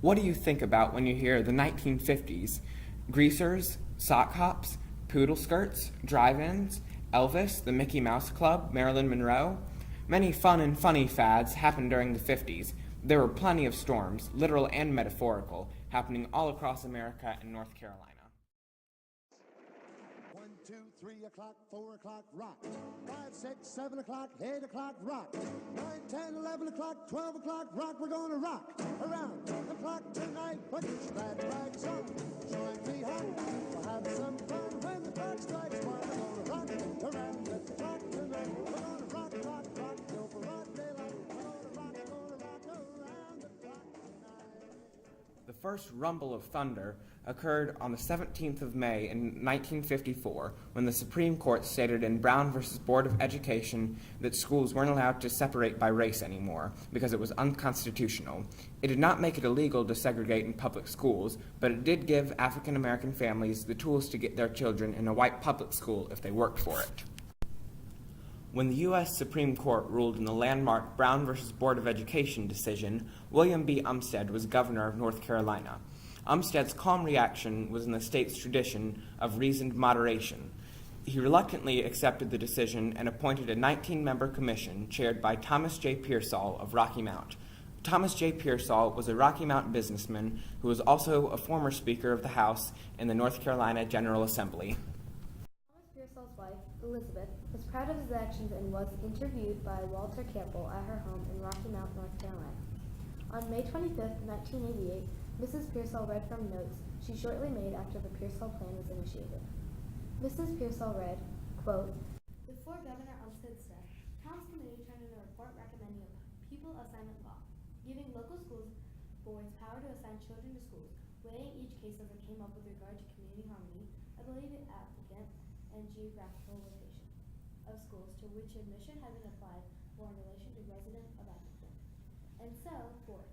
What do you think about when you hear the 1950s? Greasers, sock hops, poodle skirts, drive-ins, Elvis, the Mickey Mouse Club, Marilyn Monroe? Many fun and funny fads happened during the 50s. There were plenty of storms, literal and metaphorical, happening all across America and North Carolina. 1, 2, 3 o'clock, 4 o'clock, rock. 5, 6, 7 o'clock, 8 o'clock, rock. 9, 10, 11 o'clock, 12 o'clock, rock. We're gonna rock around the clock tonight. Put your glad rags on, join me home. We'll have some fun when the clock strikes 1. We're gonna rock around the clock tonight. We're gonna rock, rock, rock till broad daylight. We're gonna rock around the clock tonight. The first rumble of thunder occurred on the 17th of May in 1954 when the Supreme Court stated in Brown v. Board of Education that schools weren't allowed to separate by race anymore because it was unconstitutional. It did not make it illegal to segregate in public schools, but it did give African American families the tools to get their children in a white public school if they worked for it. When the U.S. Supreme Court ruled in the landmark Brown v. Board of Education decision, William B. Umstead was governor of North Carolina. Umstead's calm reaction was in the state's tradition of reasoned moderation. He reluctantly accepted the decision and appointed a 19-member commission chaired by Thomas J. Pearsall of Rocky Mount. Thomas J. Pearsall was a Rocky Mount businessman who was also a former Speaker of the House in the North Carolina General Assembly. Thomas Pearsall's wife, Elizabeth, was proud of his actions and was interviewed by Walter Campbell at her home in Rocky Mount, North Carolina. On May 25, 1988, Mrs. Pearsall read from notes she shortly made after the Pearsall Plan was initiated. Mrs. Pearsall read, quote, "Before Governor Umstead said, Tom's committee turned in a report recommending a pupil assignment law, giving local schools boards power to assign children to schools, weighing each case as it came up with regard to community harmony, ability to applicant, and geographical location of schools to which admission had been applied for in relation to resident of applicant. And so, fourth,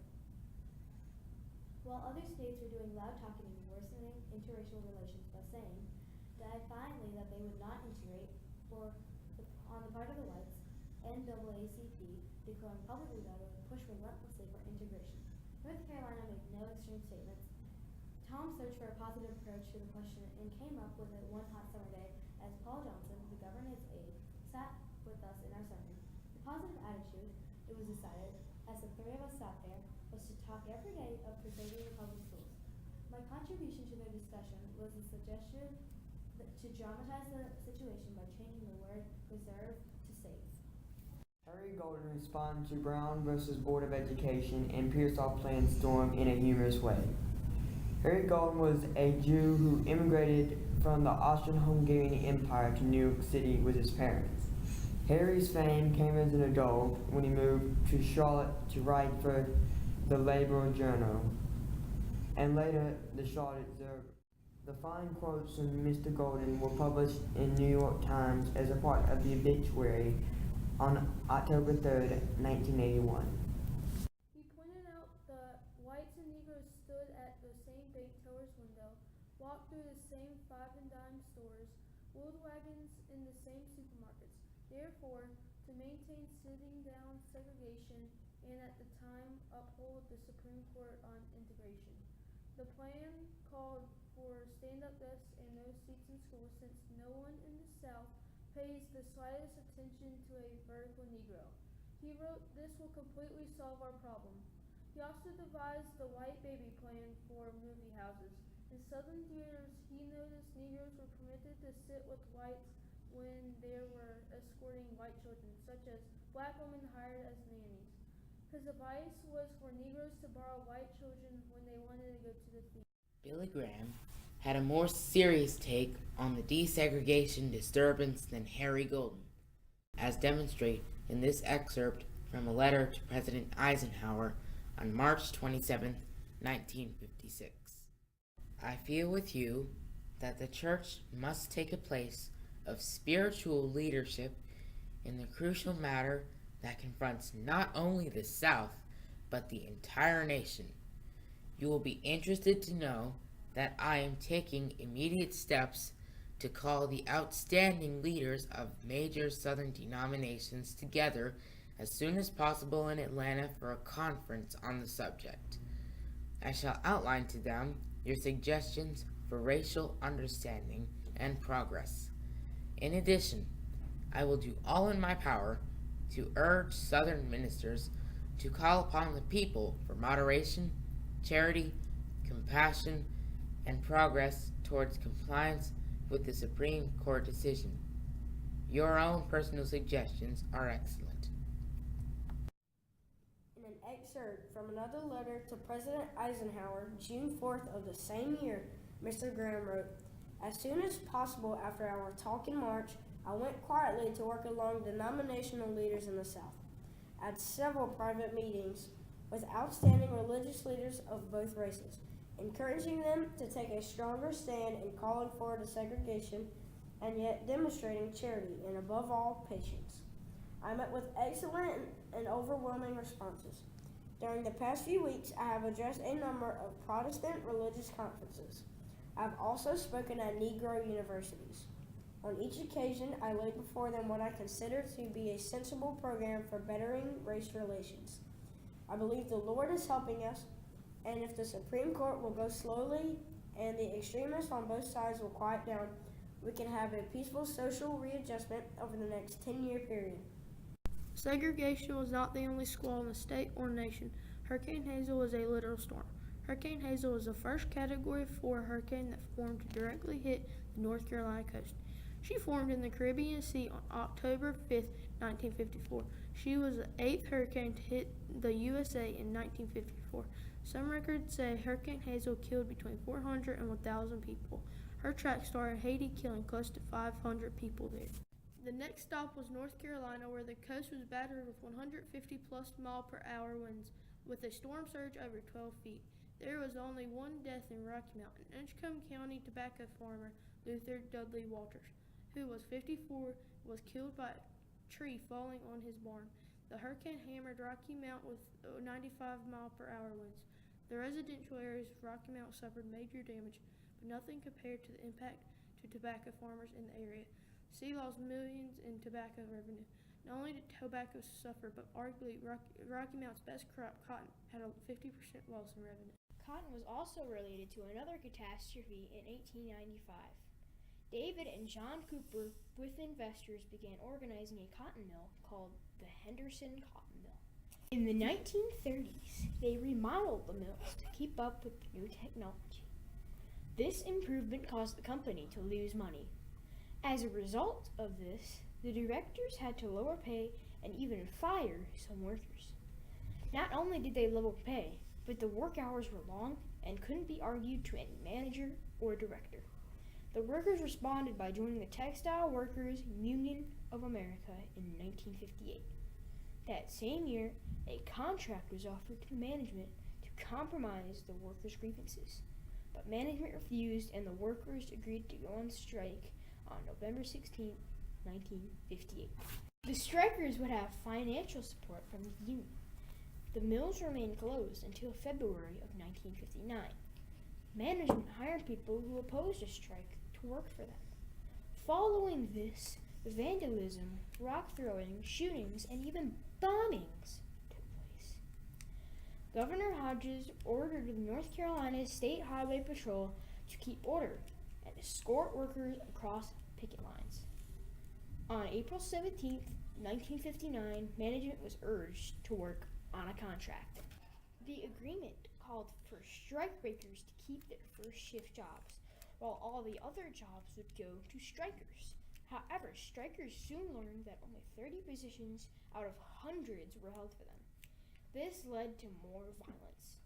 while other states were doing loud talking and worsening interracial relations by saying, defiantly that they would not integrate, or on the part of the whites, NAACP declaring publicly that it would push relentlessly for integration. North Carolina made no extreme statements. Tom searched for a positive approach to the question and came up with it one hot summer day as Paul Johnson, the governor's aide, sat with us in our sunroom. The positive attitude, it was decided, as the three of us sat there, was to talk every day of preserving the public schools. My contribution to their discussion was a suggestion to dramatize the situation by changing the word preserve to save. Harry Golden responded to Brown versus Board of Education and Pearsall Plan storm in a humorous way. Harry Golden was a Jew who immigrated from the Austrian-Hungarian Empire to New York City with his parents. Harry's fame came as an adult when he moved to Charlotte to write for the Labor Journal, and later the Charlotte Observer. The fine quotes from Mr. Golden were published in New York Times as a part of the obituary on October 3, 1981. He pointed out that whites and Negroes stood at the same bank teller's window, walked through the same five-and-dime stores, wheeled wagons in the same supermarkets. Therefore, to maintain sitting-down segregation and at the time uphold the Supreme Court on integration. The plan called for stand-up desks and no seats in schools since no one in the South pays the slightest attention to a vertical Negro. He wrote, "This will completely solve our problem." He also devised the white baby plan for movie houses. In Southern theaters, he noticed Negroes were permitted to sit with whites when they were escorting white children, such as black women hired as nannies. His advice was for Negroes to borrow white children when they wanted to go to the theater. Billy Graham had a more serious take on the desegregation disturbance than Harry Golden, as demonstrated in this excerpt from a letter to President Eisenhower on March 27, 1956. I feel with you that the church must take a place of spiritual leadership in the crucial matter that confronts not only the South, but the entire nation. You will be interested to know that I am taking immediate steps to call the outstanding leaders of major Southern denominations together as soon as possible in Atlanta for a conference on the subject. I shall outline to them your suggestions for racial understanding and progress. In addition, I will do all in my power to urge Southern ministers to call upon the people for moderation, charity, compassion, and progress towards compliance with the Supreme Court decision. Your own personal suggestions are excellent. In an excerpt from another letter to President Eisenhower, June 4th of the same year, Mr. Graham wrote, "As soon as possible after our talk in March, I went quietly to work along denominational leaders in the South. I had several private meetings with outstanding religious leaders of both races, encouraging them to take a stronger stand in calling for desegregation and yet demonstrating charity and, above all, patience. I met with excellent and overwhelming responses. During the past few weeks, I have addressed a number of Protestant religious conferences. I have also spoken at Negro universities. On each occasion, I laid before them what I consider to be a sensible program for bettering race relations. I believe the Lord is helping us, and if the Supreme Court will go slowly and the extremists on both sides will quiet down, we can have a peaceful social readjustment over the next 10-year period." Segregation was not the only squall in the state or nation. Hurricane Hazel was a literal storm. Hurricane Hazel was the first Category 4 hurricane that formed to directly hit the North Carolina coast. She formed in the Caribbean Sea on October 5, 1954. She was the 8th hurricane to hit the USA in 1954. Some records say Hurricane Hazel killed between 400 and 1,000 people. Her track started Haiti, killing close to 500 people there. The next stop was North Carolina, where the coast was battered with 150-plus mile-per-hour winds, with a storm surge over 12 feet. There was only one death in Rocky Mountain. Edgecombe County tobacco farmer Luther Dudley Walters, who was 54, was killed by a tree falling on his barn. The hurricane hammered Rocky Mount with 95 mile-per-hour winds. The residential areas of Rocky Mount suffered major damage, but nothing compared to the impact to tobacco farmers in the area. Sea lost millions in tobacco revenue. Not only did tobacco suffer, but arguably Rocky Mount's best crop, cotton, had a 50% loss in revenue. Cotton was also related to another catastrophe in 1895. David and John Cooper, with investors, began organizing a cotton mill called the Henderson Cotton Mill. In the 1930s, they remodeled the mills to keep up with the new technology. This improvement caused the company to lose money. As a result of this, the directors had to lower pay and even fire some workers. Not only did they lower pay, but the work hours were long and couldn't be argued to any manager or director. The workers responded by joining the Textile Workers Union of America in 1958. That same year, a contract was offered to management to compromise the workers' grievances, but management refused and the workers agreed to go on strike on November 16, 1958. The strikers would have financial support from the union. The mills remained closed until February of 1959. Management hired people who opposed a strike to work for them. Following this, vandalism, rock throwing, shootings, and even bombings took place. Governor Hodges ordered the North Carolina State Highway Patrol to keep order and escort workers across picket lines. On April 17, 1959, management was urged to work on a contract. The agreement called for strikebreakers to keep their first shift jobs, while all the other jobs would go to strikers. However, strikers soon learned that only 30 positions out of hundreds were held for them. This led to more violence.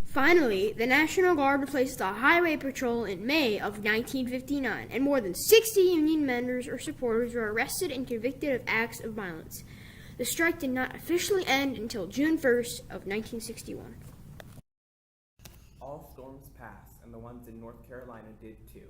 Finally, the National Guard replaced the Highway Patrol in May of 1959, and more than 60 Union members or supporters were arrested and convicted of acts of violence. The strike did not officially end until June 1st of 1961. All storms pass, and the ones in North Carolina did too.